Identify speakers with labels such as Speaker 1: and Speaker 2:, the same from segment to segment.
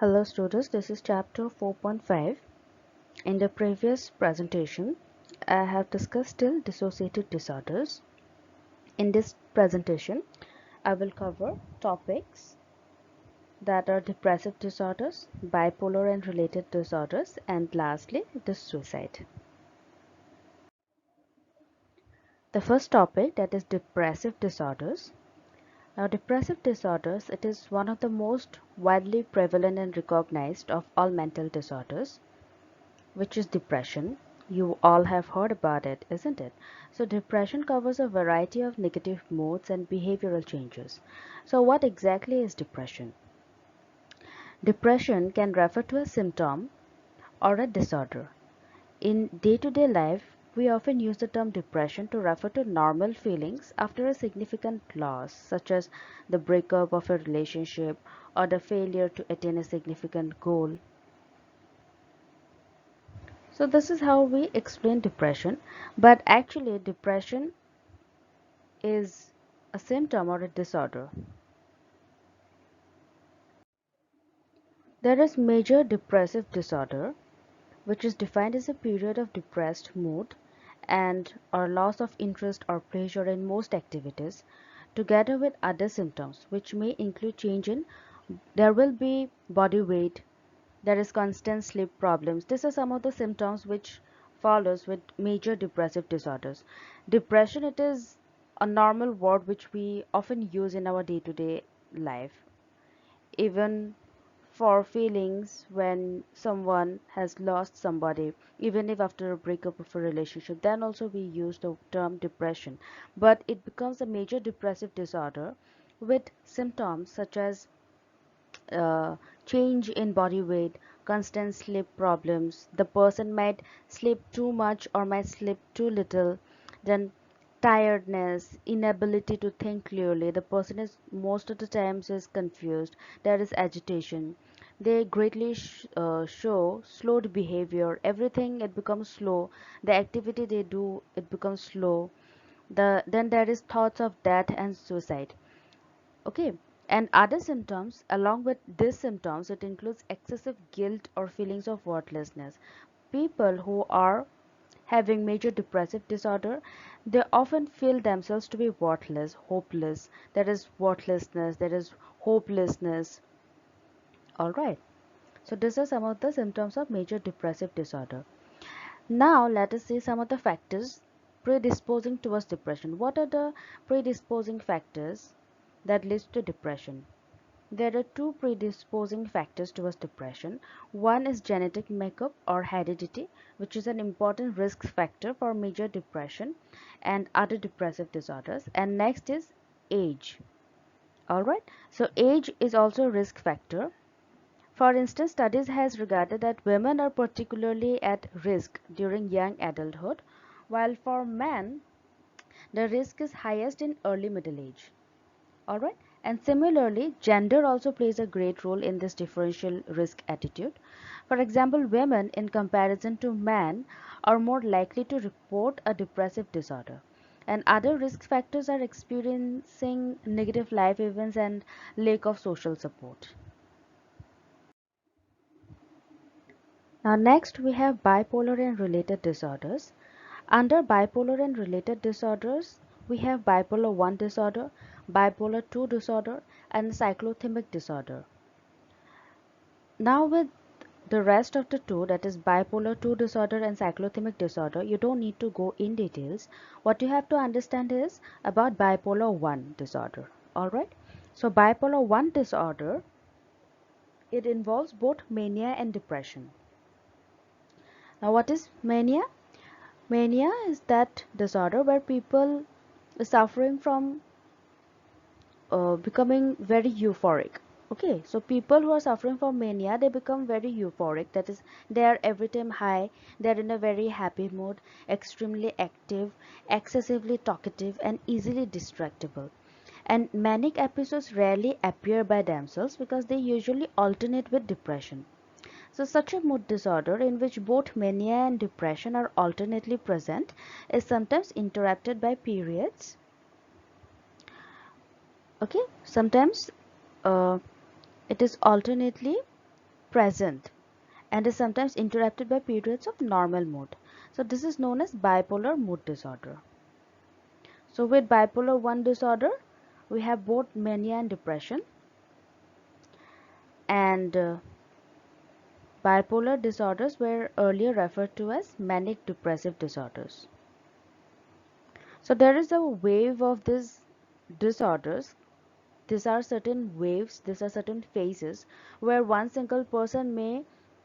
Speaker 1: Hello students, this is chapter 4.5. In the previous presentation, I have discussed still dissociative disorders. In this presentation, I will cover topics that are depressive disorders, bipolar and related disorders, and lastly, the suicide. The first topic, that is depressive disorders. Now, depressive disorders, it is one of the most widely prevalent and recognized of all mental disorders, which is depression. You all have heard about it, isn't it? So depression covers a variety of negative moods and behavioral changes. So what exactly is depression? Depression can refer to a symptom or a disorder. In day-to-day life, we often use the term depression to refer to normal feelings after a significant loss, such as the breakup of a relationship or the failure to attain a significant goal. So this is how we explain depression, but actually depression is a symptom or a disorder. There is major depressive disorder, which is defined as a period of depressed mood and or loss of interest or pleasure in most activities, together with other symptoms, which may include change in there will be body weight, there is constant sleep problems. These are some of the symptoms which follows with major depressive disorders. Depression, it is a normal word which we often use in our day-to-day life, even for feelings when someone has lost somebody, even if after a breakup of a relationship, then also we use the term depression. But it becomes a major depressive disorder with symptoms such as uh, change in body weight, constant sleep problems. The person might sleep too much or might sleep too little. Then tiredness, inability to think clearly. The person is most of the times is confused. There is agitation. They greatly show slowed behavior. Everything it becomes slow. The activity they do it becomes slow. Then there is thoughts of death and suicide. Okay, and other symptoms along with these symptoms, it includes excessive guilt or feelings of worthlessness. People who are having major depressive disorder, they often feel themselves to be worthless, hopeless. There is worthlessness, there is hopelessness. All right, so these are some of the symptoms of major depressive disorder. Now let us see some of the factors predisposing towards depression. What are the predisposing factors that leads to depression? There are two predisposing factors towards depression. One is genetic makeup or heredity, which is an important risk factor for major depression and other depressive disorders. And next is age. Alright, so age is also a risk factor. For instance, studies has regarded that women are particularly at risk during young adulthood, while for men, the risk is highest in early middle age. Alright, and similarly, gender also plays a great role in this differential risk attitude. For example, women in comparison to men are more likely to report a depressive disorder. And other risk factors are experiencing negative life events and lack of social support. Now next we have bipolar and related disorders. Under bipolar and related disorders, we have bipolar 1 disorder, bipolar 2 disorder, and cyclothymic disorder. Now with the rest of the two, that is bipolar 2 disorder and cyclothymic disorder, you don't need to go in details. What you have to understand is about bipolar 1 disorder. Alright, so bipolar 1 disorder, it involves both mania and depression. Now what is mania? Mania is that disorder where people are suffering from becoming very euphoric. Okay, so people who are suffering from mania, they become very euphoric. That is, they are every time high, they are in a very happy mood, extremely active, excessively talkative, and easily distractible. And manic episodes rarely appear by themselves because they usually alternate with depression. So, such a mood disorder in which both mania and depression are alternately present is sometimes interrupted by periods. Okay, sometimes uh, it is alternately present and is sometimes interrupted by periods of normal mood. So this is known as bipolar mood disorder. So with bipolar 1 disorder, we have both mania and depression, and bipolar disorders were earlier referred to as manic depressive disorders. So there is a wave of these disorders. These are certain waves, these are certain phases where one single person may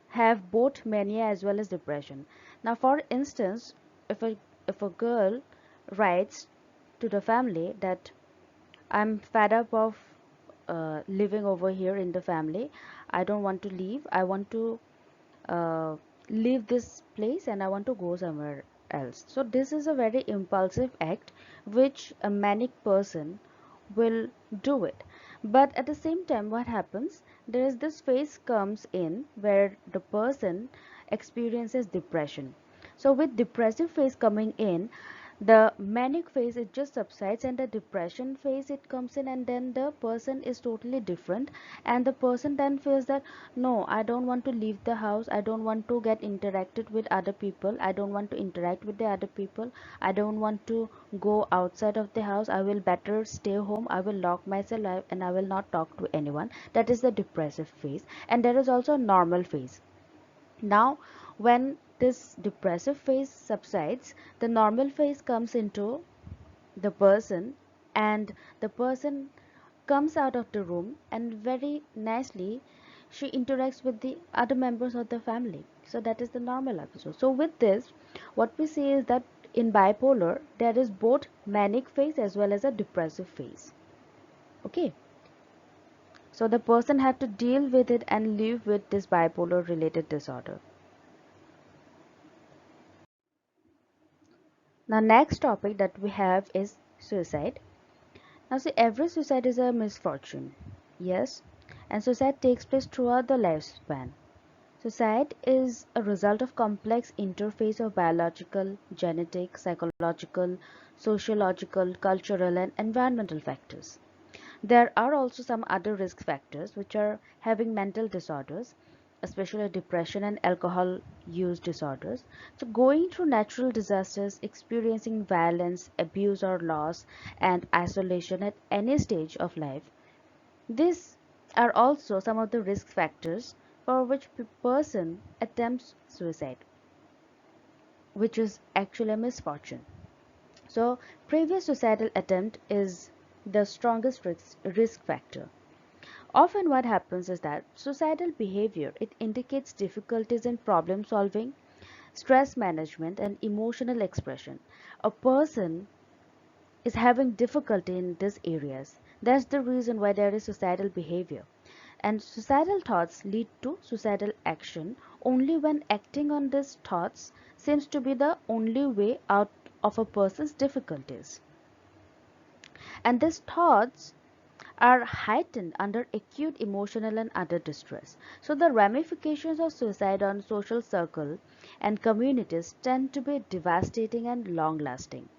Speaker 1: have both mania as well as depression. Now, for instance, if a if a girl writes to the family that I'm fed up of living over here in the family, I don't want to leave, I want to uh, leave this place and I want to go somewhere else. So this is a very impulsive act which a manic person will do it. But at the same time, what happens? There is this phase comes in where the person experiences depression. So with depressive phase coming in, the manic phase it just subsides, and the depression phase it comes in, and then the person is totally different, and the person then feels that no, I don't want to leave the house, I don't want to get interacted with other people, I don't want to interact with the other people, I don't want to go outside of the house, I will better stay home, I will lock myself and I will not talk to anyone. That is the depressive phase. And there is also a normal phase. Now, when this depressive phase subsides, the normal phase comes into the person, and the person comes out of the room, and very nicely she interacts with the other members of the family. So that is the normal episode. So with this, what we see is that in bipolar there is both manic phase as well as a depressive phase. Okay, so the person had to deal with it and live with this bipolar related disorder. Now next topic that we have is suicide. Now see, every suicide is a misfortune. Yes, and suicide takes place throughout the lifespan. Suicide is a result of complex interface of biological, genetic, psychological, sociological, cultural and environmental factors. There are also some other risk factors which are having mental disorders, especially depression and alcohol use disorders. So going through natural disasters, experiencing violence, abuse or loss, and isolation at any stage of life. These are also some of the risk factors for which person attempts suicide, which is actually a misfortune. So previous suicidal attempt is the strongest risk factor. Often what happens is that suicidal behavior it indicates difficulties in problem solving, stress management and emotional expression. A person is having difficulty in these areas. That's the reason why there is suicidal behavior. And suicidal thoughts lead to suicidal action only when acting on these thoughts seems to be the only way out of a person's difficulties. And these thoughts are heightened under acute emotional and other distress. So the ramifications of suicide on social circle and communities tend to be devastating and long lasting.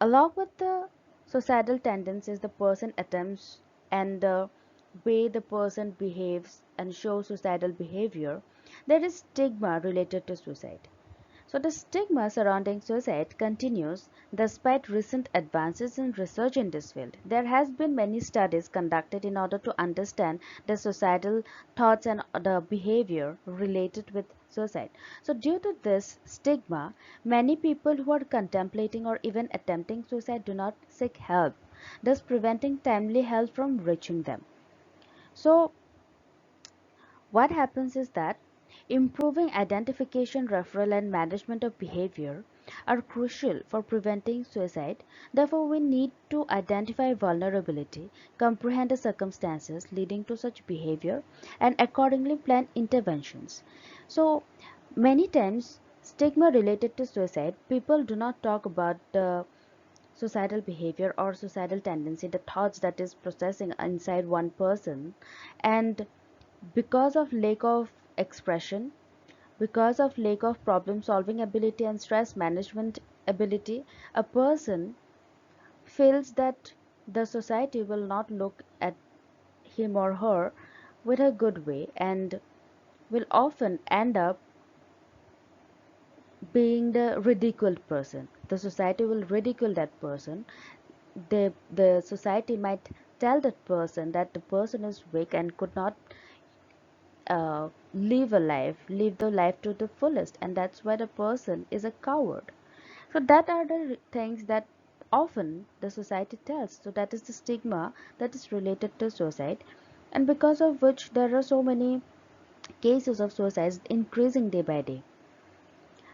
Speaker 1: Along with the suicidal tendencies the person attempts and the way the person behaves and shows suicidal behavior, there is stigma related to suicide. So the stigma surrounding suicide continues despite recent advances in research in this field. There has been many studies conducted in order to understand the suicidal thoughts and the behavior related with suicide. So due to this stigma, many people who are contemplating or even attempting suicide do not seek help, thus preventing timely help from reaching them. So what happens is that improving identification, referral, and management of behavior are crucial for preventing suicide. Therefore, we need to identify vulnerability, comprehend the circumstances leading to such behavior, and accordingly plan interventions. So, many times, stigma related to suicide, people do not talk about the suicidal behavior or suicidal tendency, the thoughts that is processing inside one person, and because of lack of expression, because of lack of problem solving ability and stress management ability, a person feels that the society will not look at him or her with a good way, and will often end up being the ridiculed person. The society will ridicule that person. The society might tell that person that the person is weak and could not live the life to the fullest, and that's why the person is a coward. So that are the things that often the society tells. So that is the stigma that is related to suicide, and because of which there are so many cases of suicides increasing day by day.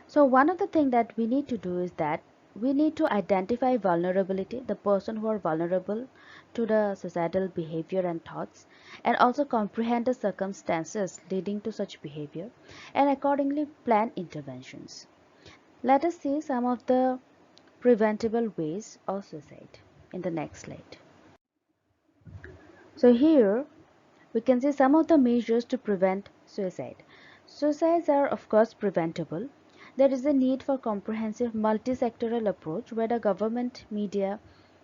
Speaker 1: So one of the things that we need to do is that we need to identify vulnerability, the person who are vulnerable to the societal behavior and thoughts, and also comprehend the circumstances leading to such behavior, and accordingly plan interventions. Let us see some of the preventable ways of suicide in the next slide. So here we can see some of the measures to prevent suicide. Suicides are of course preventable. There is a need for comprehensive multi-sectoral approach where the government, media,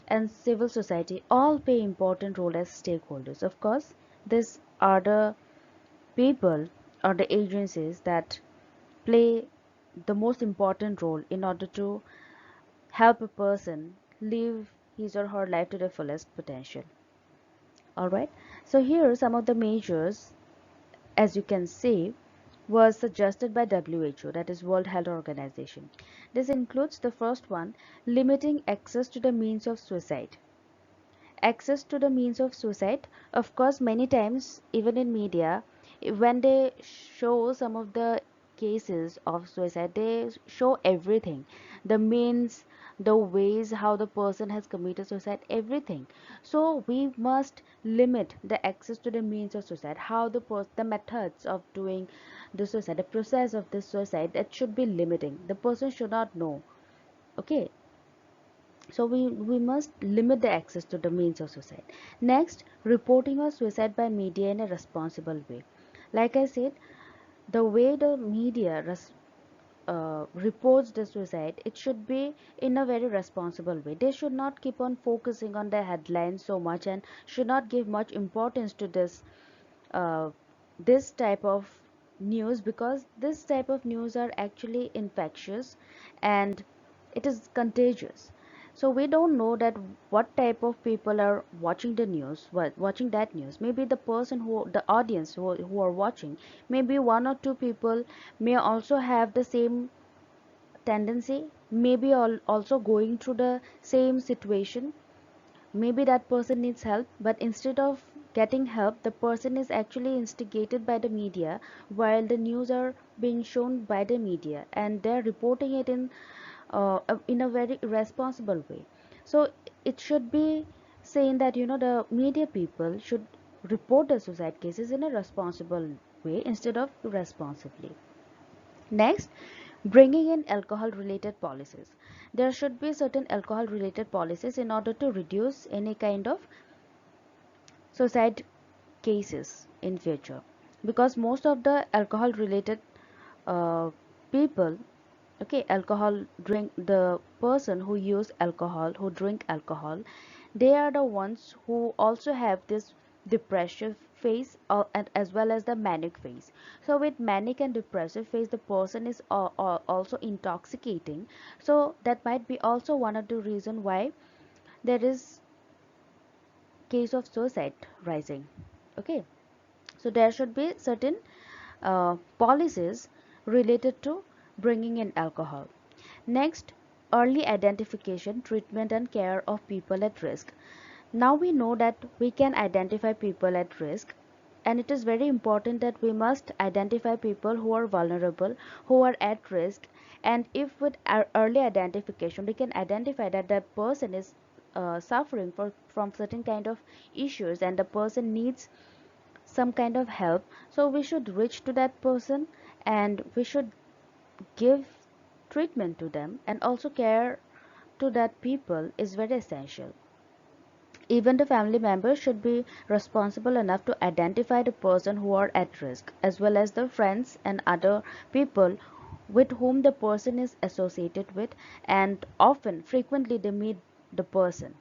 Speaker 1: and civil society all play important role as stakeholders. Of course, these are the people or the agencies that play the most important role in order to help a person live his or her life to the fullest potential. Alright, so here some of the measures, as you can see, was suggested by WHO, that is World Health Organization. This includes the first one, limiting access to the means of suicide. Access to the means of suicide, of course, many times even in media, when they show some of the cases of suicide, they show everything, the means, the ways how the person has committed suicide, everything. So we must limit the access to the means of suicide, how the methods of doing the suicide, the process of the suicide, that should be limiting, the person should not know. Okay, so we must limit the access to the means of suicide. Next, reporting of suicide by media in a responsible way. Like I said, the way the media reports the suicide, it should be in a very responsible way. They should not keep on focusing on the headlines so much and should not give much importance to uh, this type of news, because this type of news are actually infectious and it is contagious. So we don't know that what type of people are watching the news, watching that news. Maybe the person who, the audience who are watching, maybe one or two people may also have the same tendency, maybe also going through the same situation. Maybe that person needs help, but instead of getting help, the person is actually instigated by the media, while the news are being shown by the media and they're reporting it in a very irresponsible way. So it should be saying that the media people should report the suicide cases in a responsible way instead of irresponsibly. Next, bringing in alcohol related policies. There should be certain alcohol related policies in order to reduce any kind of suicide cases in future, because most of the alcohol related uh, people, okay, alcohol drink, the person who use alcohol, who drink alcohol, they are the ones who also have this depressive phase, and as well as the manic phase. So with manic and depressive phase, the person is also intoxicating, so that might be also one of the reason why there is case of suicide rising. Okay, so there should be certain policies related to bringing in alcohol. Next, early identification, treatment and care of people at risk. Now we know that we can identify people at risk, and it is very important that we must identify people who are vulnerable, who are at risk, and if with our early identification we can identify that the person is suffering from certain kind of issues and the person needs some kind of help, so we should reach to that person and we should give treatment to them, and also care to that people is very essential. Even the family members should be responsible enough to identify the person who are at risk, as well as the friends and other people with whom the person is associated with, and often frequently they meet the person.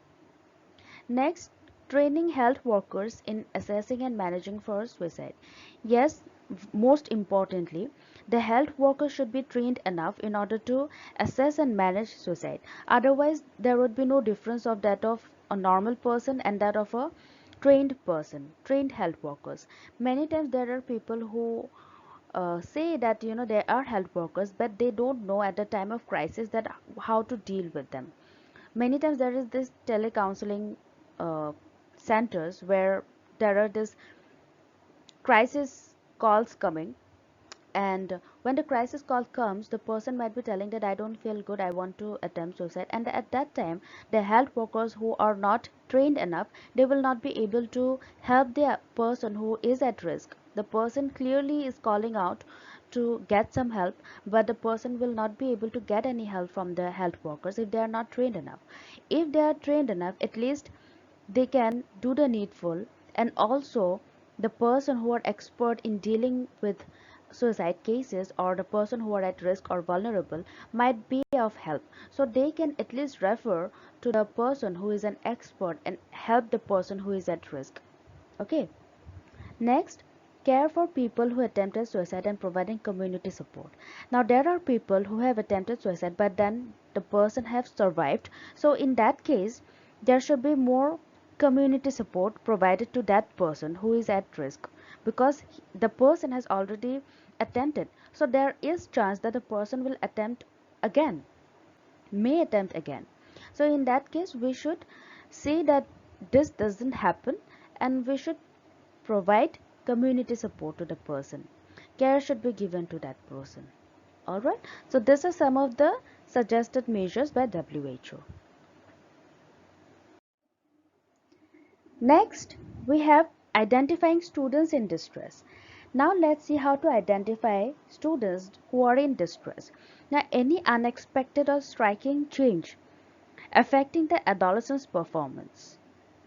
Speaker 1: Next, training health workers in assessing and managing for suicide. Yes, most importantly, the health workers should be trained enough in order to assess and manage suicide. Otherwise, there would be no difference of that of a normal person and that of a trained person, trained health workers. Many times there are people who say that they are health workers, but they don't know at the time of crisis that how to deal with them. Many times there is this telecounseling uh, centers where there are this crisis calls coming, and when the crisis call comes, the person might be telling that I don't feel good, I want to attempt suicide, and at that time the health workers who are not trained enough, they will not be able to help the person who is at risk. The person clearly is calling out to get some help, but the person will not be able to get any help from the health workers if they are not trained enough. If they are trained enough, at least they can do the needful, and also the person who are expert in dealing with suicide cases or the person who are at risk or vulnerable might be of help, so they can at least refer to the person who is an expert and help the person who is at risk. Okay. Next, care for people who attempted suicide and providing community support. Now there are people who have attempted suicide but then the person have survived. So in that case, there should be more community support provided to that person who is at risk, because the person has already attempted. So there is chance that the person will attempt again, may attempt again. So in that case, we should see that this doesn't happen, and we should provide community support to the person. Care should be given to that person. Alright, so these are some of the suggested measures by WHO. Next, we have identifying students in distress. Now let's see how to identify students who are in distress. Now any unexpected or striking change affecting the adolescent's performance,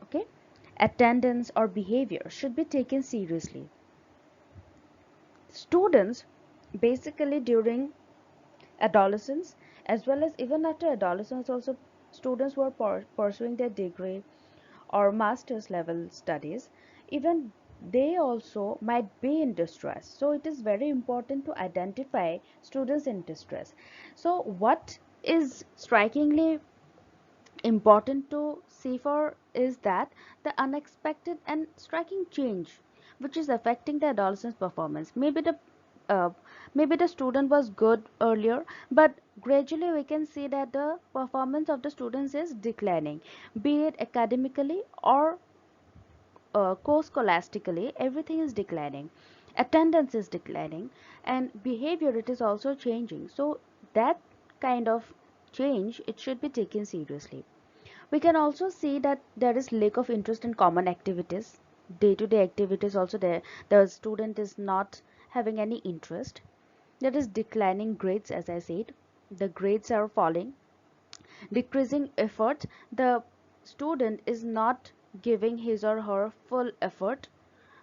Speaker 1: okay, attendance or behavior should be taken seriously. Students basically during adolescence, as well as even after adolescence also, students who are pursuing their degree or master's level studies, even they also might be in distress. So it is very important to identify students in distress. So what is strikingly important to see for is that the unexpected and striking change which is affecting the adolescent's performance. Uh, maybe the student was good earlier, but gradually we can see that the performance of the students is declining, be it academically or co-scholastically. Everything is declining, attendance is declining, and behavior, it is also changing. So that kind of change, it should be taken seriously. We can also see that there is lack of interest in common activities, day-to-day activities also. There the student is not having any interest. There is declining grades, as I said, the grades are falling, decreasing effort, the student is not giving his or her full effort,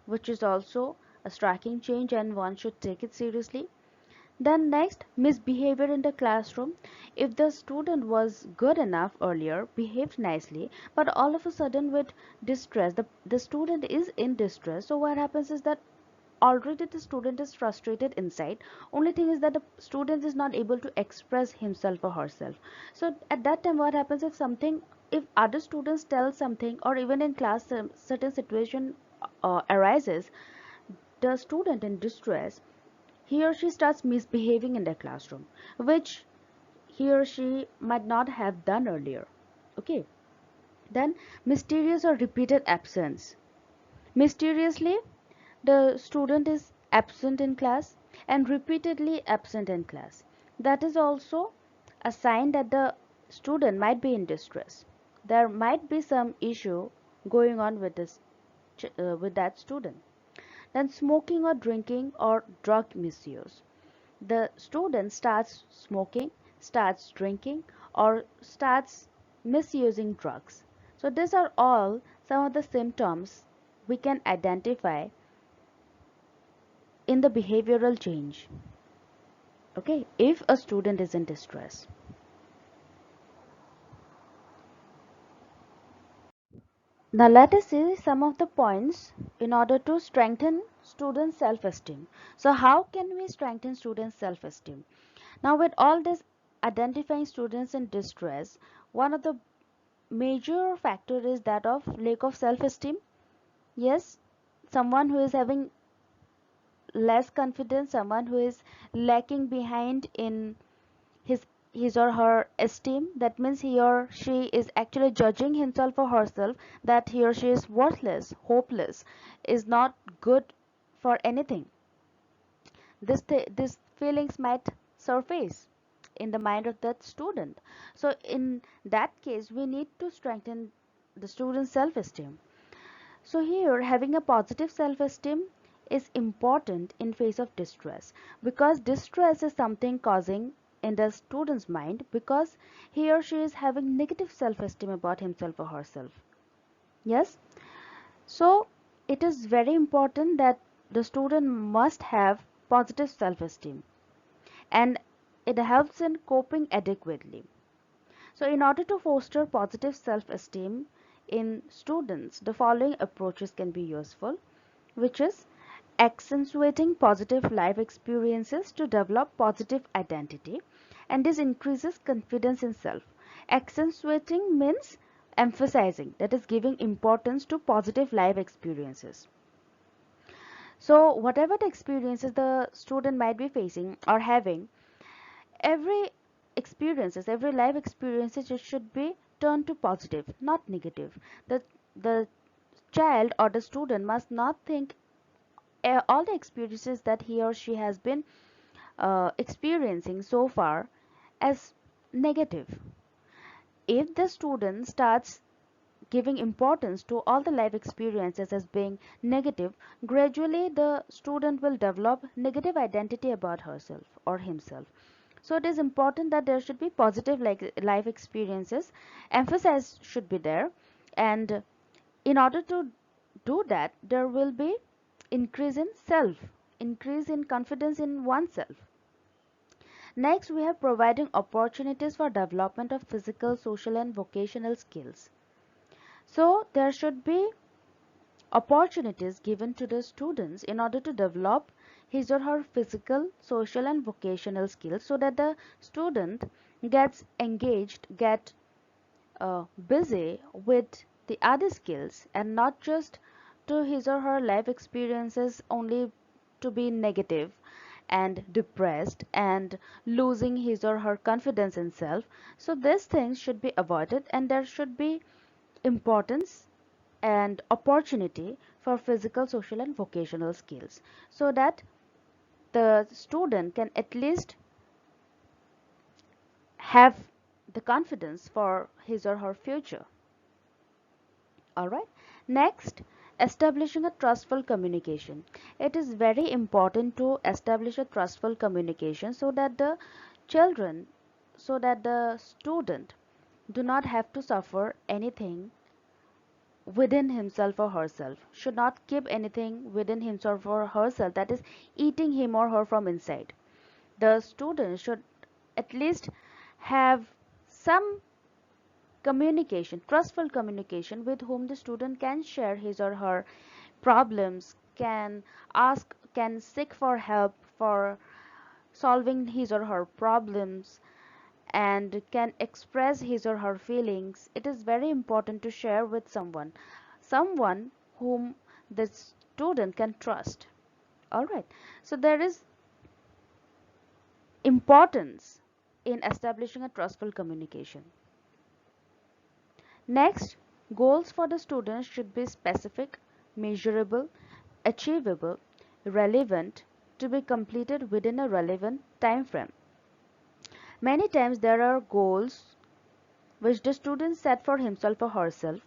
Speaker 1: which is also a striking change and one should take it seriously. Then next, misbehavior in the classroom. If the student was good enough earlier, behaved nicely, but all of a sudden with distress, the student is in distress. So what happens is that already the student is frustrated inside. Only thing is that the student is not able to express himself or herself. So at that time what happens, if something, if other students tell something, or even in class certain situation arises, the student in distress, he or she starts misbehaving in the classroom, which he or she might not have done earlier. Okay. Then mysterious or repeated absence. Mysteriously, the student is absent in class and repeatedly absent in class. That is also a sign that the student might be in distress. There might be some issue going on with this with that student. Then smoking or drinking or drug misuse. The student starts smoking, starts drinking, or starts misusing drugs. So these are all some of the symptoms we can identify in the behavioral change. Okay, if a student is in distress. Now let us see some of the points in order to strengthen student self-esteem. So how can we strengthen student self-esteem? Now with all this identifying students in distress, one of the major factor is that of lack of self-esteem. Yes, someone who is having less confidence, someone who is lacking behind in his his or her esteem, that means he or she is actually judging himself or herself that he or she is worthless, hopeless, is not good for anything. These feelings might surface in the mind of that student. So in that case we need to strengthen the student's self-esteem. So here having a positive self-esteem is important in face of distress, because distress is something causing in the student's mind because he or she is having negative self-esteem about himself or herself. Yes, so it is very important that the student must have positive self-esteem, and it helps in coping adequately. So in order to foster positive self-esteem in students, the following approaches can be useful, which is accentuating positive life experiences to develop positive identity, and this increases confidence in self. Accentuating means emphasizing, that is giving importance to positive life experiences. So whatever the experiences the student might be facing or having, every every life experiences, it should be turned to positive, not negative. The child or the student must not think all the experiences that he or she has been experiencing so far as negative. If the student starts giving importance to all the life experiences as being negative, gradually the student will develop negative identity about herself or himself. So it is important that there should be positive life experiences, emphasis should be there, and in order to do that there will be increase in self, increase in confidence in oneself. Next, we have providing opportunities for development of physical, social and vocational skills. So there should be opportunities given to the students in order to develop his or her physical, social and vocational skills, so that the student gets engaged, get busy with the other skills and not just to his or her life experiences only to be negative and depressed and losing his or her confidence in self. So these things should be avoided, and there should be importance and opportunity for physical, social and vocational skills, so that the student can at least have the confidence for his or her future. Alright. Next, establishing a trustful communication. It is very important to establish a trustful communication so that the children, so that the student do not have to suffer anything within himself or herself, should not keep anything within himself or herself that is eating him or her from inside. The student should at least have some communication, trustful communication, with whom the student can share his or her problems, can ask, can seek for help for solving his or her problems, and can express his or her feelings. It is very important to share with someone, someone whom the student can trust. All right. So there is importance in establishing a trustful communication. Next, goals for the students should be specific, measurable, achievable, relevant, to be completed within a relevant time frame. Many times there are goals which the student set for himself or herself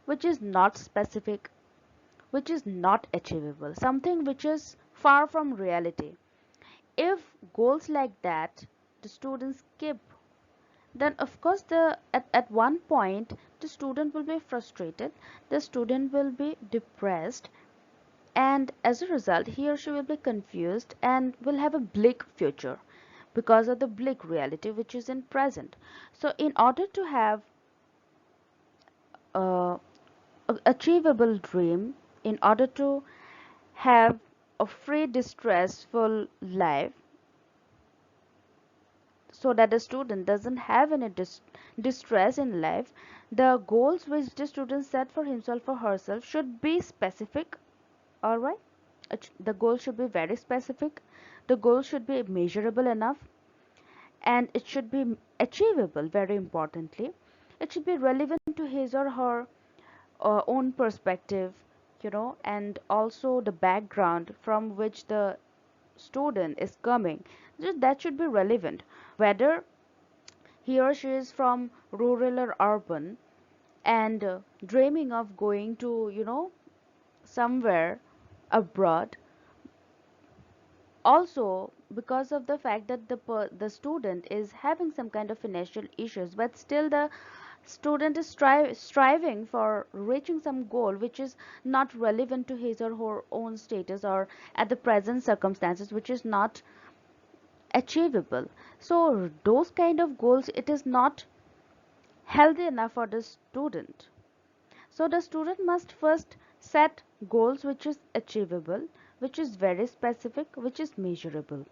Speaker 1: which is not specific, which is not achievable, something which is far from reality. If goals like that the students skip, then of course at one point the student will be frustrated, the student will be depressed, and as a result he or she will be confused and will have a bleak future because of the bleak reality which is in present. So in order to have uh, achievable dream in order to have a free distressful life, so that the student doesn't have any distress in life, the goals which the student set for himself or herself should be specific. All right, the goal should be very specific, the goal should be measurable enough, and it should be achievable. Very importantly, it should be relevant to his or her own perspective, and also the background from which the student is coming. That should be relevant, whether he or she is from rural or urban, and dreaming of going to, somewhere abroad. Also, because of the fact that the student is having some kind of financial issues, but still the student is striving for reaching some goal which is not relevant to his or her own status, or at the present circumstances which is not achievable. So those kind of goals, it is not healthy enough for the student. So the student must first set goals which is achievable, which is very specific, which is measurable,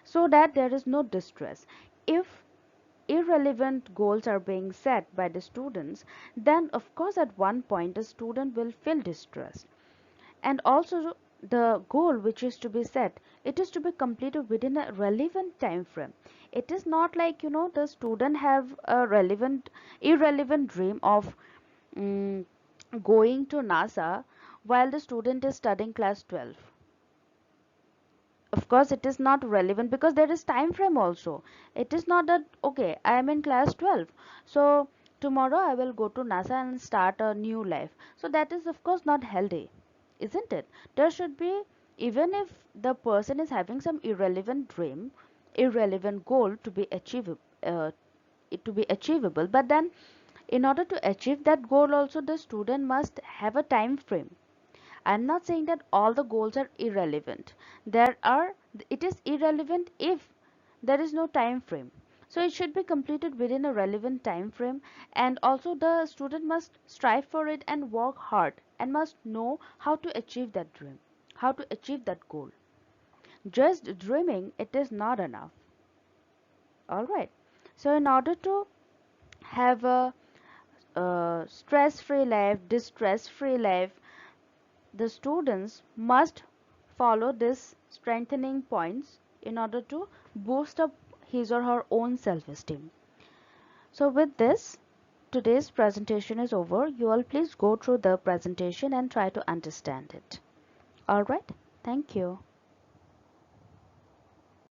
Speaker 1: so that there is no distress. If irrelevant goals are being set by the students, then of course at one point the student will feel distressed. And also, the goal which is to be set, it is to be completed within a relevant time frame. It is not like, the student have a irrelevant dream of mm, going to NASA while the student is studying class 12. Of course it is not relevant, because there is time frame also. It is not that, okay, I am in class 12, so tomorrow I will go to NASA and start a new life. So that is of course not healthy, isn't it? There should be, even if the person is having some irrelevant dream, irrelevant goal to be achievable, but then in order to achieve that goal also, the student must have a time frame. I'm not saying that all the goals are irrelevant. There are, it is irrelevant if there is no time frame. So it should be completed within a relevant time frame, and also the student must strive for it and work hard, and must know how to achieve that dream, how to achieve that goal. Just dreaming, it is not enough. All right. So in order to have a stress-free life, distress-free life, the students must follow these strengthening points in order to boost up his or her own self-esteem. So with this, today's presentation is over. You all please go through the presentation and try to understand it. All right. Thank you.